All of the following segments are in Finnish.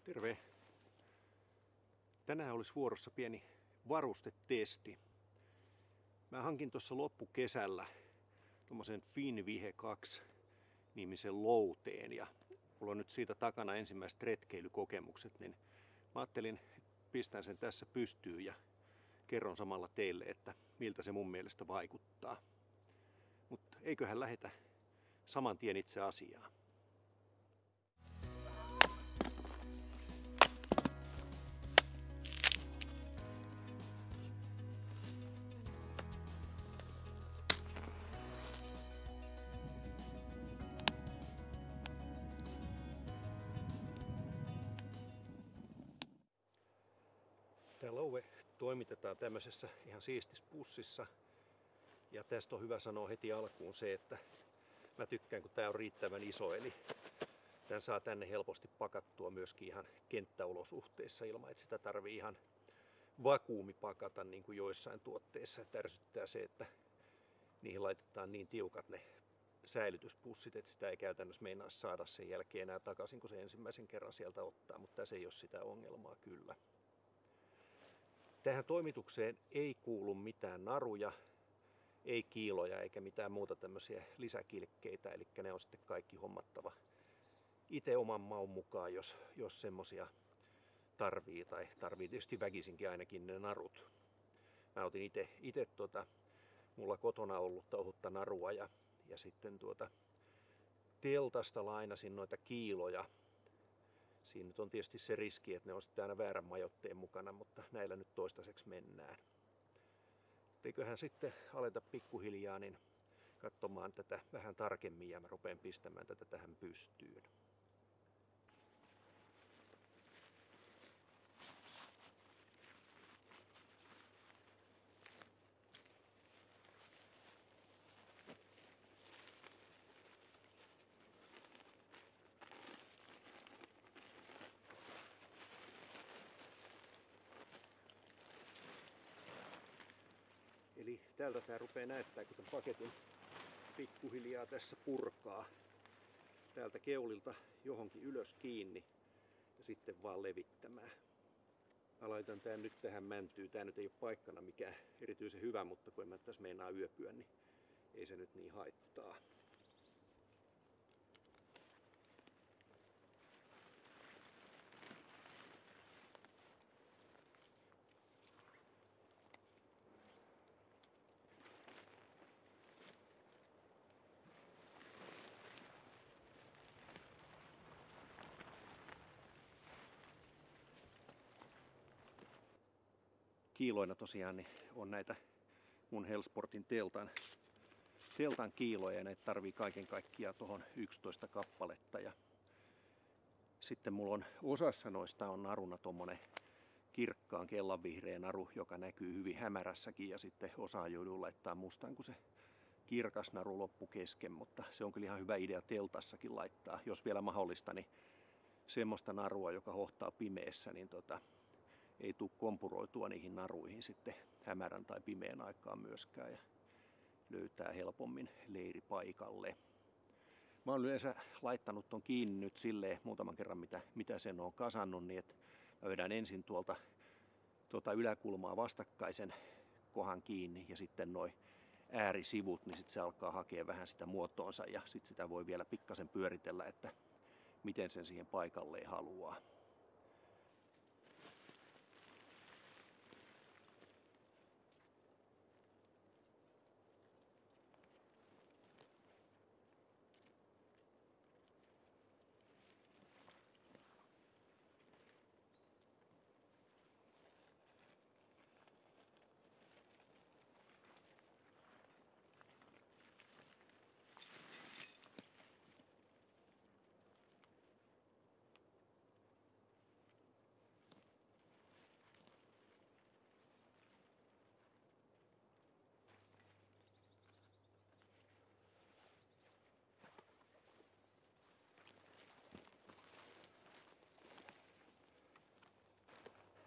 Terve! Tänään olisi vuorossa pieni varustetesti. Mä hankin tuossa loppukesällä tommosen Finvihe 2 nimisen louteen ja mulla on nyt siitä takana ensimmäiset retkeilykokemukset, niin mä ajattelin, että pistän sen tässä pystyyn ja kerron samalla teille, että miltä se mun mielestä vaikuttaa. Mutta eiköhän lähetä saman tien itse asiaan. Tämä louve toimitetaan tämmöisessä ihan siistis pussissa. Ja tästä on hyvä sanoa heti alkuun se, että mä tykkään kun tää on riittävän iso, eli tän saa tänne helposti pakattua myöskin ihan kenttäolosuhteissa ilman, että sitä tarvii ihan vakuumipakata niin kuin joissain tuotteissa. Tärsyttää se, että niihin laitetaan niin tiukat ne säilytyspussit, että sitä ei käytännössä meinaa saada sen jälkeen enää takaisin, kun se ensimmäisen kerran sieltä ottaa, mutta tässä ei ole sitä ongelmaa kyllä. Tähän toimitukseen ei kuulu mitään naruja, ei kiiloja eikä mitään muuta tämmöisiä lisäkilkkeitä, eli ne on sitten kaikki hommattava itse oman maun mukaan, jos semmosia tarvii, tai tarvii tietysti väkisinkin ainakin ne narut. Mä otin itse mulla kotona ollutta ohutta narua ja sitten teltasta lainasin noita kiiloja. Siinä nyt on tietysti se riski, että ne on sitten aina väärän majoitteen mukana, mutta näillä nyt toistaiseksi mennään. Eiköhän sitten aleta pikkuhiljaa niin katsomaan tätä vähän tarkemmin ja mä rupean pistämään tätä tähän pystyyn. Eli täältä tää rupeaa näyttää, kun tämän paketin pikkuhiljaa tässä purkaa. Täältä keulilta johonkin ylös kiinni ja sitten vaan levittämään. Mä laitan tän nyt tähän mäntyyn. Tää nyt ei ole paikkana mikään erityisen hyvä, mutta kun en mä tässä meinaa yöpyä, niin ei se nyt niin haittaa. Kiiloina tosiaan niin on näitä mun Hellsportin teltan kiiloja ja näitä tarvii kaiken kaikkiaan tuohon 11 kappaletta. Ja sitten mulla on osassa noista on naruna tommonen kirkkaan kellanvihreä naru, joka näkyy hyvin hämärässäkin ja sitten osaan joudun laittaa mustaan, kun se kirkas naru loppu kesken, mutta se on kyllä ihan hyvä idea teltassakin laittaa, jos vielä mahdollista, niin semmoista narua, joka hohtaa pimeässä, niin ei tule kompuroitua niihin naruihin sitten hämärän tai pimeän aikaan myöskään ja löytää helpommin leiripaikalle. Mä oon yleensä laittanut ton kiinni nyt silleen muutaman kerran mitä sen on kasannut, niin että mä vedän ensin tuolta yläkulmaa vastakkaisen kohan kiinni ja sitten noi äärisivut, niin sitten se alkaa hakea vähän sitä muotoonsa ja sitten sitä voi vielä pikkasen pyöritellä, että miten sen siihen paikalleen haluaa.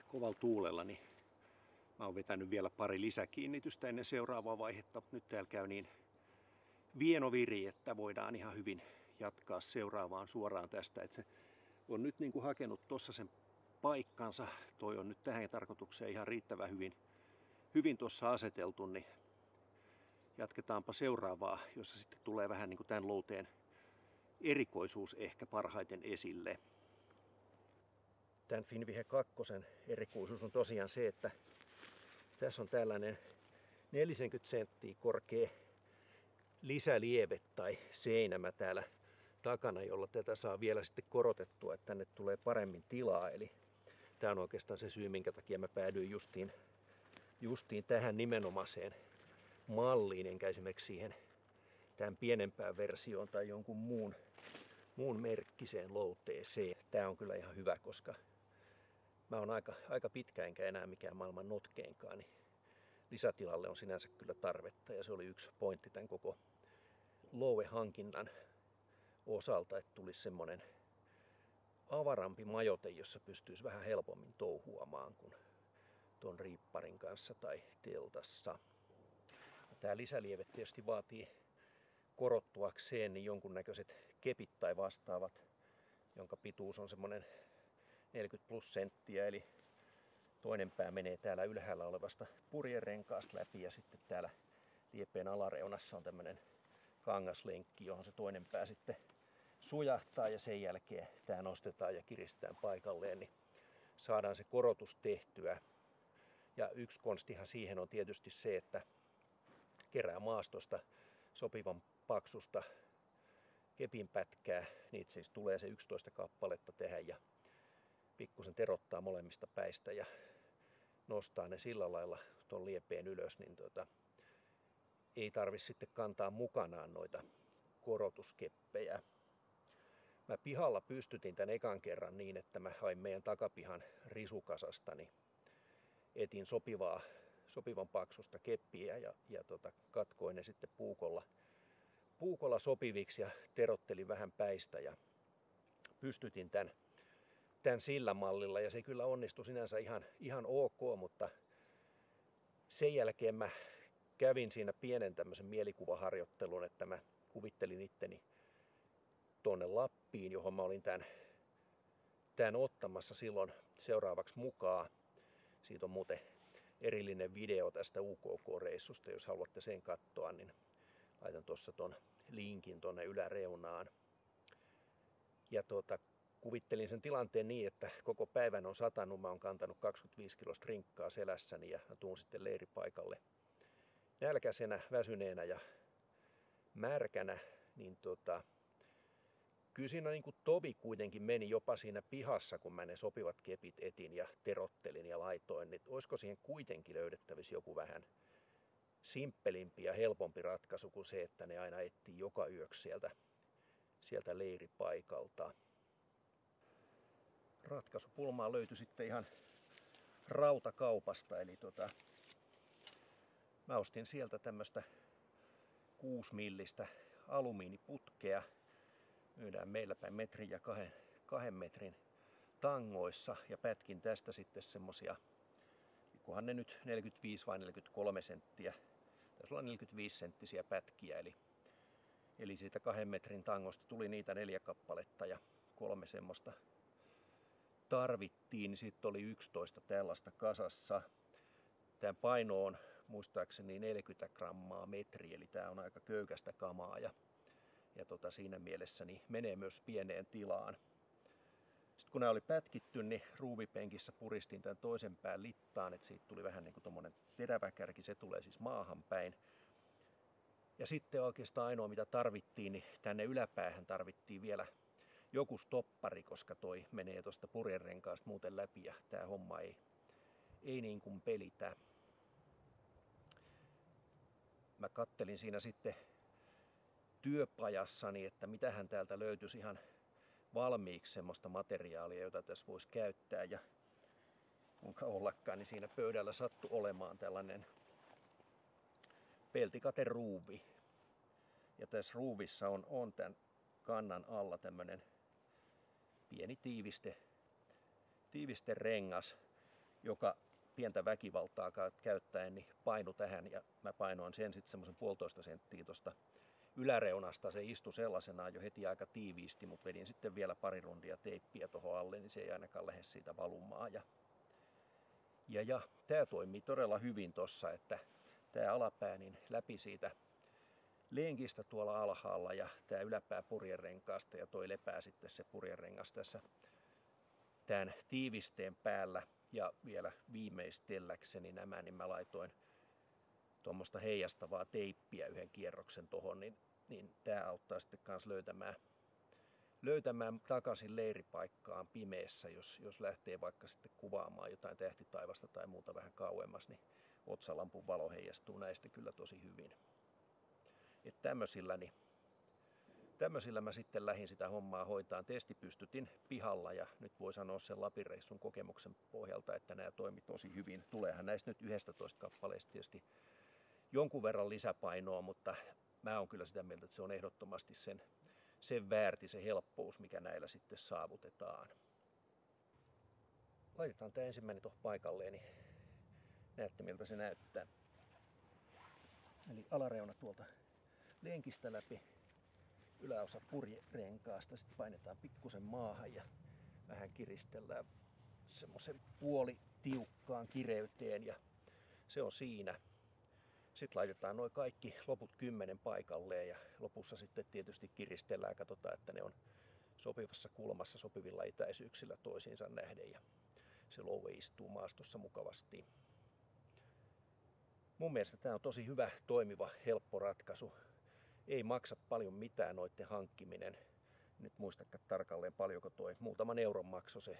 Kovalla tuulella, niin mä oon vetänyt vielä pari lisäkiinnitystä ennen seuraavaa vaihetta, mutta nyt täällä käy niin vieno viri, että voidaan ihan hyvin jatkaa seuraavaan suoraan tästä, että se on nyt niin kuin hakenut tuossa sen paikkansa. Toi on nyt tähän tarkoitukseen ihan riittävän hyvin tuossa aseteltu, niin jatketaanpa seuraavaa, jossa sitten tulee vähän niin kuin tämän louteen erikoisuus ehkä parhaiten esille. Tämän Finvihe 2 erikoisuus on tosiaan se, että tässä on tällainen 40 senttiä korkea lisälieve tai seinämä täällä takana, jolla tätä saa vielä sitten korotettua, että tänne tulee paremmin tilaa. Eli tämä on oikeastaan se syy, minkä takia mä päädyin justiin tähän nimenomaiseen malliin, enkä esimerkiksi siihen tämän pienempään versioon tai jonkun muun merkkiseen louteeseen. Tämä on kyllä ihan hyvä, koska mä oon aika pitkä enkä enää mikään maailman notkeinkaan, niin lisätilalle on sinänsä kyllä tarvetta, ja se oli yksi pointti tämän koko louehankinnan osalta, että tulisi semmonen avarampi majoite, jossa pystyisi vähän helpommin touhuamaan kuin tuon riipparin kanssa tai teltassa. Tämä lisälieve tietysti vaatii korottuakseen niin jonkunnäköiset kepit tai vastaavat, jonka pituus on semmonen 40 plus senttiä, eli toinen pää menee täällä ylhäällä olevasta purjerenkaasta läpi, ja sitten täällä liepeen alareunassa on tämmönen kangaslenkki, johon se toinen pää sitten sujahtaa, ja sen jälkeen tämä nostetaan ja kiristetään paikalleen, niin saadaan se korotus tehtyä. Ja yksi konstihan siihen on tietysti se, että kerää maastosta sopivan paksusta kepinpätkää, niitä siis tulee se 11 kappaletta tehdä, ja pikkusen terottaa molemmista päistä ja nostaa ne sillä lailla tuon liepeen ylös, niin ei tarvi sitten kantaa mukanaan noita korotuskeppejä. Mä pihalla pystytin tän ekan kerran niin, että mä hain meidän takapihan risukasasta, niin etin sopivan paksusta keppiä ja katkoin ne sitten puukolla sopiviksi ja terottelin vähän päistä ja pystytin tän sillä mallilla, ja se kyllä onnistui sinänsä ihan ok, mutta sen jälkeen mä kävin siinä pienen tämmöisen mielikuvaharjoittelun, että mä kuvittelin itteni tuonne Lappiin, johon mä olin tämän ottamassa silloin seuraavaksi mukaan. Siitä on muuten erillinen video tästä UKK-reissusta, jos haluatte sen katsoa, niin laitan tuossa ton linkin tonne yläreunaan. Ja kuvittelin sen tilanteen niin, että koko päivän on satanut, mä oon kantanut 25 kilosta rinkkaa selässäni ja tuun sitten leiripaikalle nälkäisenä, väsyneenä ja märkänä, niin kyllä siinä niin kuin tovi kuitenkin meni jopa siinä pihassa, kun mä ne sopivat kepit etin ja terottelin ja laitoin, niin olisiko siihen kuitenkin löydettävissä joku vähän simppelimpi ja helpompi ratkaisu kuin se, että ne aina etsii joka yöksi sieltä leiripaikalta. Ratkaisupulmaa löytyi sitten ihan rautakaupasta, eli mä ostin sieltä tämmöstä 6 millistä alumiiniputkea. Myydään meillä päin metrin ja 2 metrin tangoissa, ja pätkin tästä sitten semmosia, kunhan ne nyt 45 vai 43 senttiä, tässä on 45 senttisiä pätkiä, eli siitä 2 metrin tangosta tuli niitä 4 kappaletta ja 3 semmoista tarvittiin, niin sitten oli 11 tällaista kasassa. Tämä paino on muistaakseni 40 grammaa metri, eli tämä on aika köykästä kamaa, ja siinä mielessä niin menee myös pieneen tilaan. Sitten kun nämä oli pätkitty, niin ruuvipenkissä puristin tämän toisen pään littaan, että siitä tuli vähän niin kuin tommonen terävä kärki, se tulee siis maahan päin. Ja sitten oikeastaan ainoa mitä tarvittiin, niin tänne yläpäähän tarvittiin vielä joku stoppari, koska toi menee tuosta purjerenkaasta muuten läpi ja tää homma ei niin kuin pelitä. Mä kattelin siinä sitten työpajassani, että mitähän täältä löytyisi ihan valmiiksi semmoista materiaalia, jota tässä voisi käyttää, ja kuinka ollakaan, niin siinä pöydällä sattui olemaan tällainen peltikateruuvi. Ja tässä ruuvissa on tämän kannan alla tämmönen pieni tiiviste rengas, joka pientä väkivaltaa käyttäen niin painui tähän, ja mä painoin sen sitten semmoisen 1,5 senttiä tosta yläreunasta se istui sellaisenaan jo heti aika tiiviisti, mutta vedin sitten vielä pari rundia teippiä tuohon alle, niin se ei ainakaan lähde siitä valumaan. Ja tämä toimii todella hyvin tossa, että tämä alapää niin läpi siitä lenkistä tuolla alhaalla ja tämä yläpää purjerenkaasta ja toi lepää sitten se purjerengas tässä tämän tiivisteen päällä. Ja vielä viimeistelläkseni nämä, niin mä laitoin tuommoista heijastavaa teippiä yhden kierroksen tohon, niin tämä auttaa sitten kans löytämään takaisin leiripaikkaan pimeässä, jos lähtee vaikka sitten kuvaamaan jotain tähtitaivasta tai muuta vähän kauemmas, niin otsalampun valo heijastuu näistä kyllä tosi hyvin. Et tämmöisillä mä sitten lähdin sitä hommaa hoitaan. Testipystytin pihalla ja nyt voi sanoa sen Lapin-reissun kokemuksen pohjalta, että nämä toimi tosi hyvin. Tuleehan näistä nyt 11 kappaleista tietysti jonkun verran lisäpainoa, mutta mä oon kyllä sitä mieltä, että se on ehdottomasti sen väärti se helppous, mikä näillä sitten saavutetaan. Laitetaan tämä ensimmäinen tuohon paikalleen, niin näette miltä se näyttää. Eli alareuna tuolta lenkistä läpi, yläosa purjerenkaasta, sitten painetaan pikkusen maahan ja vähän kiristellään semmoisen puolitiukkaan kireyteen ja se on siinä. Sitten laitetaan noin kaikki loput 10 paikalleen ja lopussa sitten tietysti kiristellään ja katsotaan, että ne on sopivassa kulmassa sopivilla etäisyyksillä toisiinsa nähden ja se louve istuu maastossa mukavasti. Mun mielestä tämä on tosi hyvä, toimiva, helppo ratkaisu. Ei maksa paljon mitään noiden hankkiminen. Nyt muistakaan tarkalleen paljonko toi. Muutaman euron maksoi se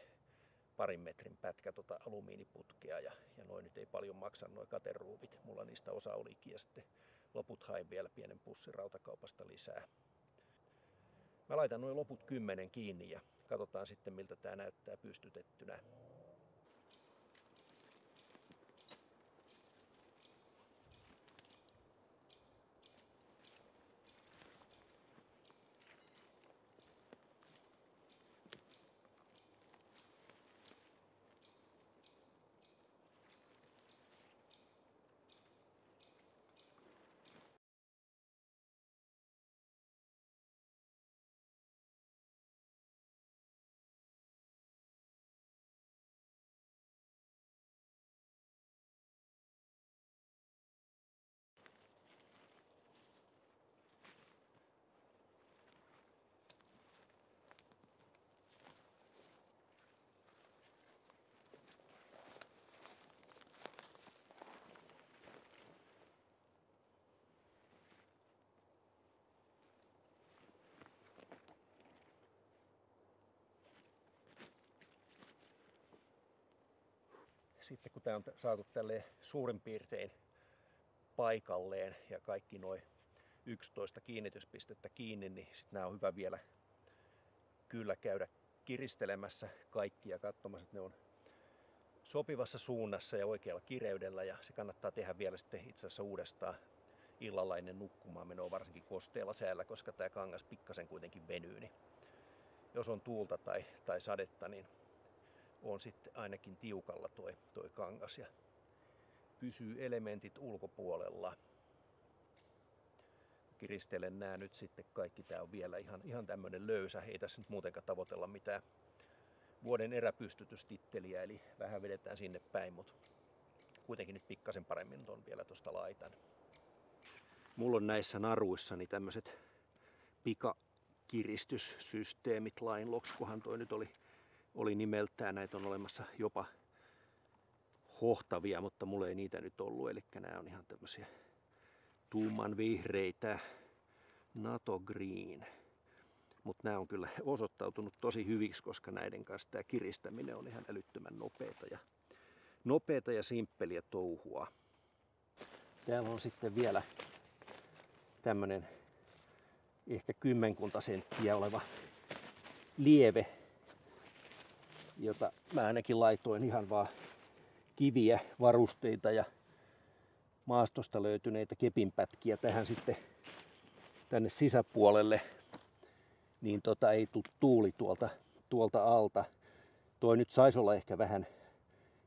parin metrin pätkä alumiiniputkea ja noin nyt ei paljon maksa nuo kateruuvit. Mulla niistä osa olikin ja sitten loput hain vielä pienen pussin rautakaupasta lisää. Mä laitan nuo loput 10 kiinni ja katsotaan sitten miltä tää näyttää pystytettynä. Sitten kun tämä on saatu tälleen suurin piirtein paikalleen ja kaikki noin 11 kiinnityspistettä kiinni, niin sitten nämä on hyvä vielä kyllä käydä kiristelemässä kaikki ja katsomassa, että ne on sopivassa suunnassa ja oikealla kireydellä ja se kannattaa tehdä vielä sitten itse asiassa uudestaan illalla ennen nukkumaan menoa, varsinkin kosteella säällä, koska tämä kangas pikkasen kuitenkin venyy, niin jos on tuulta tai sadetta, niin on sitten ainakin tiukalla toi kangas ja pysyy elementit ulkopuolella. Kiristelen nää nyt sitten kaikki, tää on vielä ihan tämmönen löysä, ei tässä nyt muutenkaan tavoitella mitään vuoden eräpystytystitteliä, eli vähän vedetään sinne päin, mutta kuitenkin nyt pikkasen paremmin ton vielä tosta laitan. Mulla on näissä naruissani tämmöiset pikakiristyssysteemit, Linelocks, kunhan toi nyt oli nimeltään, näitä on olemassa jopa hohtavia, mutta mulla ei niitä nyt ollut, eli nämä on ihan tämmöisiä tumman vihreitä NATO Green. Mutta nämä on kyllä osoittautunut tosi hyviksi, koska näiden kanssa tämä kiristäminen on ihan älyttömän nopeata ja simppeliä touhua. Täällä on sitten vielä tämmönen ehkä 10 senttiä oleva lieve, jota mä ainakin laitoin ihan vaan kiviä, varusteita ja maastosta löytyneitä kepinpätkiä tähän sitten tänne sisäpuolelle, niin ei tule tuuli tuolta alta. Toi nyt saisi olla ehkä vähän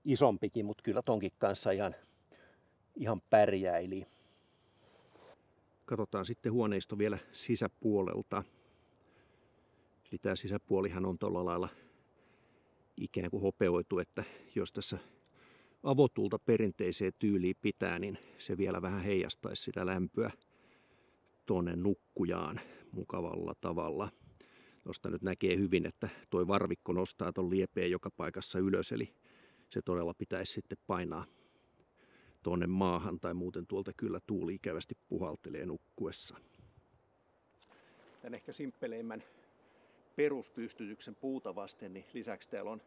isompikin, mutta kyllä tonkin kanssa ihan pärjäili. katsotaan sitten huoneisto vielä sisäpuolelta. Eli tämä sisäpuolihan on tuolla lailla ikään kuin hopeoitu, että jos tässä avotulta perinteiseen tyyliin pitää, niin se vielä vähän heijastaisi sitä lämpöä tuonne nukkujaan mukavalla tavalla. Tuosta nyt näkee hyvin, että tuo varvikko nostaa tuon liepeen joka paikassa ylös, eli se todella pitäisi sitten painaa tuonne maahan, tai muuten tuolta kyllä tuuli ikävästi puhaltelee nukkuessa. Tän ehkä simppeleimmän peruspystytyksen puuta vasten, niin lisäksi täällä on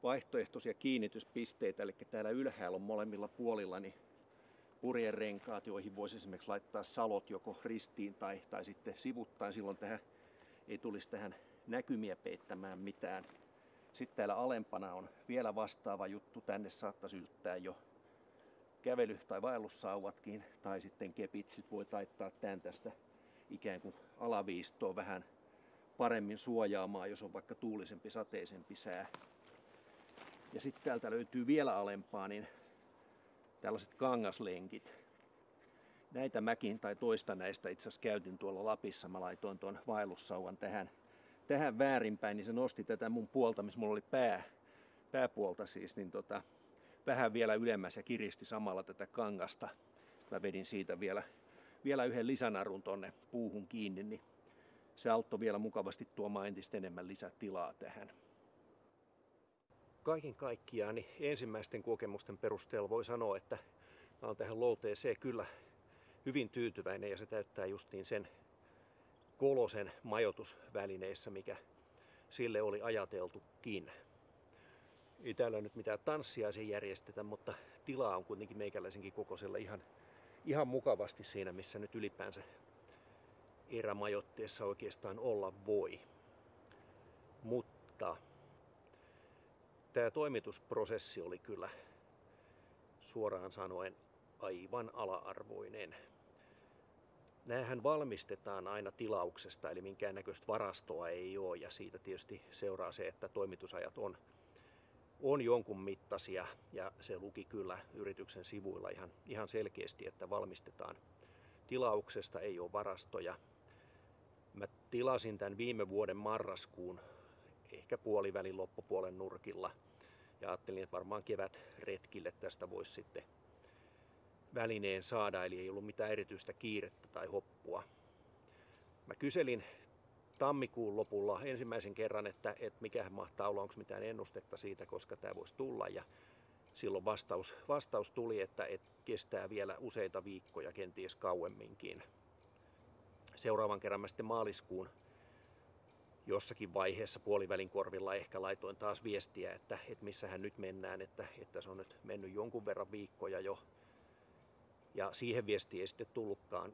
vaihtoehtoisia kiinnityspisteitä, eli täällä ylhäällä on molemmilla puolilla niin purjerenkaat, joihin voisi esimerkiksi laittaa salot joko ristiin tai sitten sivuttain, silloin tähän ei tulisi tähän näkymiä peittämään mitään. Sitten täällä alempana on vielä vastaava juttu, tänne saattaisi yltää jo kävely- tai vaellussauvatkin, tai sitten kepit, sit voi taittaa tän tästä ikään kuin alaviistoon vähän paremmin suojaamaan, jos on vaikka tuulisempi, sateisempi sää. Ja sitten täältä löytyy vielä alempaa, niin tällaiset kangaslenkit. Näitä mäkin tai toista näistä itse asiassa käytin tuolla Lapissa. Mä laitoin tuon vaellussauvan tähän väärinpäin, niin se nosti tätä mun puolta, missä mulla oli pääpuolta siis, niin vähän vielä ylemmäs ja kiristi samalla tätä kangasta. Mä vedin siitä vielä yhden lisänarun tonne puuhun kiinni, niin se auttoi vielä mukavasti tuomaan entistä enemmän lisätilaa tähän. Kaiken kaikkiaan niin ensimmäisten kokemusten perusteella voi sanoa, että mä oon tähän Low TC kyllä hyvin tyytyväinen, ja se täyttää justiin sen kolosen majoitusvälineissä, mikä sille oli ajateltukin. Ei täällä nyt mitään tanssia sen järjestetä, mutta tilaa on kuitenkin meikäläisenkin kokoisella ihan mukavasti siinä, missä nyt ylipäänsä erämajoitteessa oikeastaan olla voi. Mutta tämä toimitusprosessi oli kyllä suoraan sanoen aivan ala-arvoinen. Nämähän valmistetaan aina tilauksesta, eli minkäännäköistä varastoa ei ole, ja siitä tietysti seuraa se, että toimitusajat on jonkun mittaisia, ja se luki kyllä yrityksen sivuilla ihan selkeästi, että valmistetaan tilauksesta, ei ole varastoja. Mä tilasin tämän viime vuoden marraskuun, ehkä puolivälin loppupuolen nurkilla, ja ajattelin, että varmaan kevätretkille tästä voisi sitten välineen saada, eli ei ollut mitään erityistä kiirettä tai hoppua. Mä kyselin tammikuun lopulla ensimmäisen kerran, että mikähän mahtaa olla, onko mitään ennustetta siitä, koska tämä voisi tulla, ja silloin vastaus tuli, että kestää vielä useita viikkoja, kenties kauemminkin. Seuraavan kerran mä sitten maaliskuun jossakin vaiheessa puolivälin korvilla ehkä laitoin taas viestiä, että missähän nyt mennään, että se on nyt mennyt jonkun verran viikkoja jo. Ja siihen viestiin ei sitten tullutkaan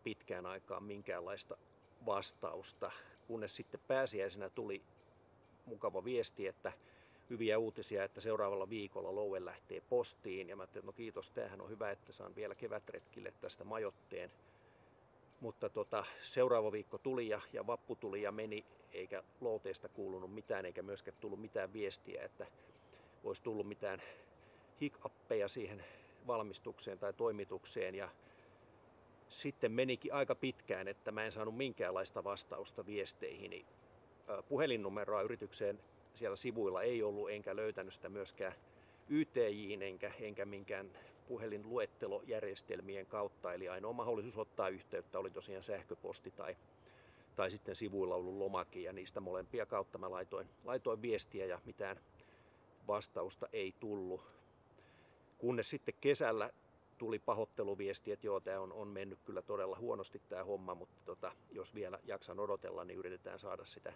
pitkään aikaan minkäänlaista vastausta, kunnes sitten pääsiäisenä tuli mukava viesti, että hyviä uutisia, että seuraavalla viikolla Lowe lähtee postiin. Ja mä ajattelin, että no kiitos, tämähän on hyvä, että saan vielä kevätretkille tästä majoitteen. Mutta seuraava viikko tuli ja vappu tuli ja meni, eikä Lowteesta kuulunut mitään, eikä myöskään tullut mitään viestiä, että olisi tullut mitään hic-appeja siihen valmistukseen tai toimitukseen. Ja sitten menikin aika pitkään, että mä en saanut minkäänlaista vastausta viesteihini. Puhelinnumeroa yritykseen siellä sivuilla ei ollut, enkä löytänyt sitä myöskään YTJ:n enkä minkään puhelinluettelojärjestelmien kautta. Eli ainoa mahdollisuus ottaa yhteyttä oli tosiaan sähköposti tai sitten sivuilla ollut lomake, ja niistä molempia kautta mä laitoin viestiä ja mitään vastausta ei tullut. Kunnes sitten kesällä tuli pahoitteluviesti, että joo, tämä on mennyt kyllä todella huonosti tämä homma, mutta jos vielä jaksan odotella, niin yritetään saada sitä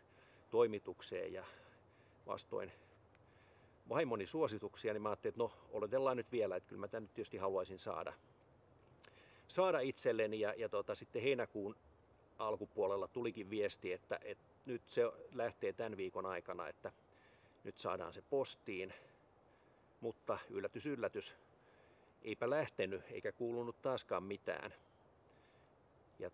toimitukseen. Ja vastoin vaimoni suosituksia, niin mä ajattelin, että no odotellaan nyt vielä, että kyllä mä tämän nyt tietysti haluaisin saada itselleni. Ja sitten heinäkuun alkupuolella tulikin viesti, että nyt se lähtee tämän viikon aikana, että nyt saadaan se postiin. Mutta yllätys, yllätys, eipä lähtenyt eikä kuulunut taaskaan mitään. Ja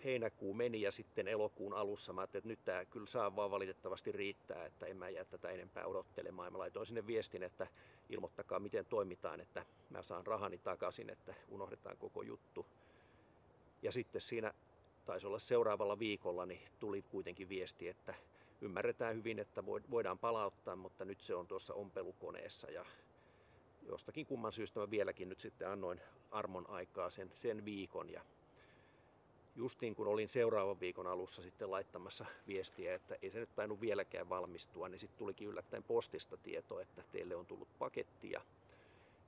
heinäkuu meni ja sitten elokuun alussa mä ajattelin, että nyt tää kyllä saa vaan valitettavasti riittää, että en mä jää tätä enempää odottelemaan. Mä laitoin sinne viestin, että ilmoittakaa miten toimitaan, että mä saan rahani takaisin, että unohdetaan koko juttu. Ja sitten siinä taisi olla seuraavalla viikolla, niin tuli kuitenkin viesti, että ymmärretään hyvin, että voidaan palauttaa, mutta nyt se on tuossa ompelukoneessa. Ja jostakin kumman syystä mä vieläkin nyt sitten annoin armon aikaa sen viikon. Ja justiin kun olin seuraavan viikon alussa sitten laittamassa viestiä, että ei se nyt tainnut vieläkään valmistua, niin sitten tulikin yllättäen postista tieto, että teille on tullut paketti, ja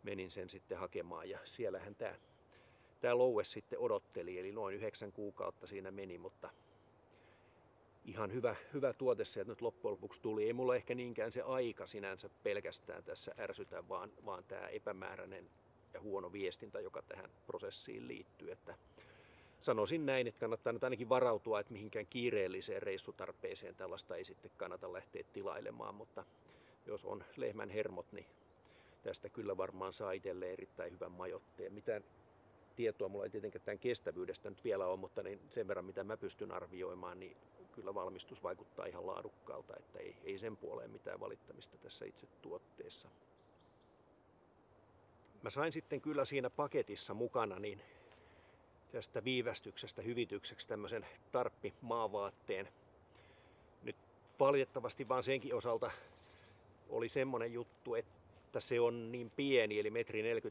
menin sen sitten hakemaan. Ja siellähän tämä louhe sitten odotteli, eli noin 9 kuukautta siinä meni, mutta ihan hyvä tuote sieltä nyt loppujen lopuksi tuli. Ei mulla ehkä niinkään se aika sinänsä pelkästään tässä ärsytä, vaan tämä epämääräinen ja huono viestintä, joka tähän prosessiin liittyy. Että sanoisin näin, että kannattaa nyt ainakin varautua, että mihinkään kiireelliseen reissutarpeeseen tällaista ei sitten kannata lähteä tilailemaan, mutta jos on lehmän hermot, niin tästä kyllä varmaan saa itselleen erittäin hyvän majoitteen. Mitään tietoa mulla ei tietenkään tämän kestävyydestä nyt vielä ole, mutta niin sen verran mitä mä pystyn arvioimaan, niin kyllä valmistus vaikuttaa ihan laadukkaalta, että ei sen puoleen mitään valittamista tässä itse tuotteessa. Mä sain sitten kyllä siinä paketissa mukana niin tästä viivästyksestä hyvitykseksi tämmöisen tarppimaavaatteen. Nyt valitettavasti vaan senkin osalta oli semmonen juttu, että se on niin pieni, eli 1,40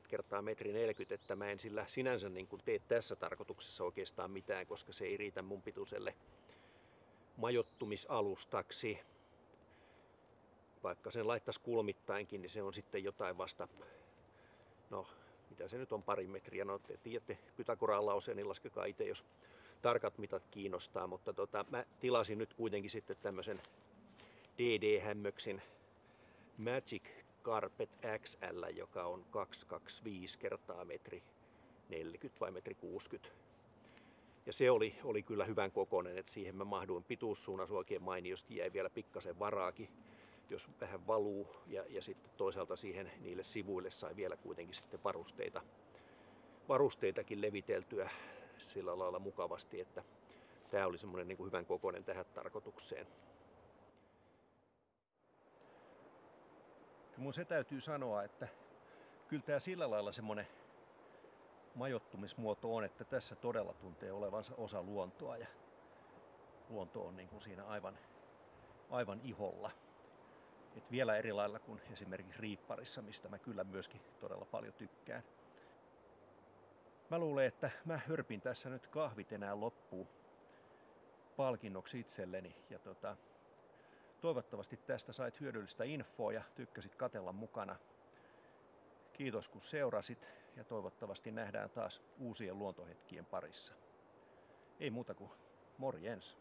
x 1,40 m, että mä en sillä sinänsä niin kuin tee tässä tarkoituksessa oikeastaan mitään, koska se ei riitä mun pituiselle majoittumisalustaksi. Vaikka sen laittaisi kulmittainkin, niin se on sitten jotain vasta, no mitä se nyt on, 2 metriä. No te tiedätte Pythagoran lauseen, niin laskekaa itse, jos tarkat mitat kiinnostaa. Mutta mä tilasin nyt kuitenkin sitten tämmöisen DD-hämmöksin Magic Carpet XL, joka on 225 kertaa 1,40 vai 1,60 m. Ja se oli kyllä hyvän kokoinen, että siihen mä mahduin pituussuunnassa oikein mainiosti, jäi vielä pikkasen varaakin, jos vähän valuu, ja sitten toisaalta siihen niille sivuille sai vielä kuitenkin sitten varusteitakin leviteltyä sillä lailla mukavasti, että tämä oli semmoinen niin kuin hyvän kokoinen tähän tarkoitukseen. Mun se täytyy sanoa, että kyllä tämä sillä lailla semmoinen majoittumismuoto on, että tässä todella tuntee olevansa osa luontoa, ja luonto on niin kuin siinä aivan iholla. Et vielä eri lailla kuin esimerkiksi riipparissa, mistä mä kyllä myöskin todella paljon tykkään. Mä luulen, että mä hörpin tässä nyt kahvit enää loppuun palkinnoksi itselleni. Ja toivottavasti tästä sait hyödyllistä infoa ja tykkäsit katsella mukana. Kiitos kun seurasit, ja toivottavasti nähdään taas uusien luontohetkien parissa. Ei muuta kuin morjens!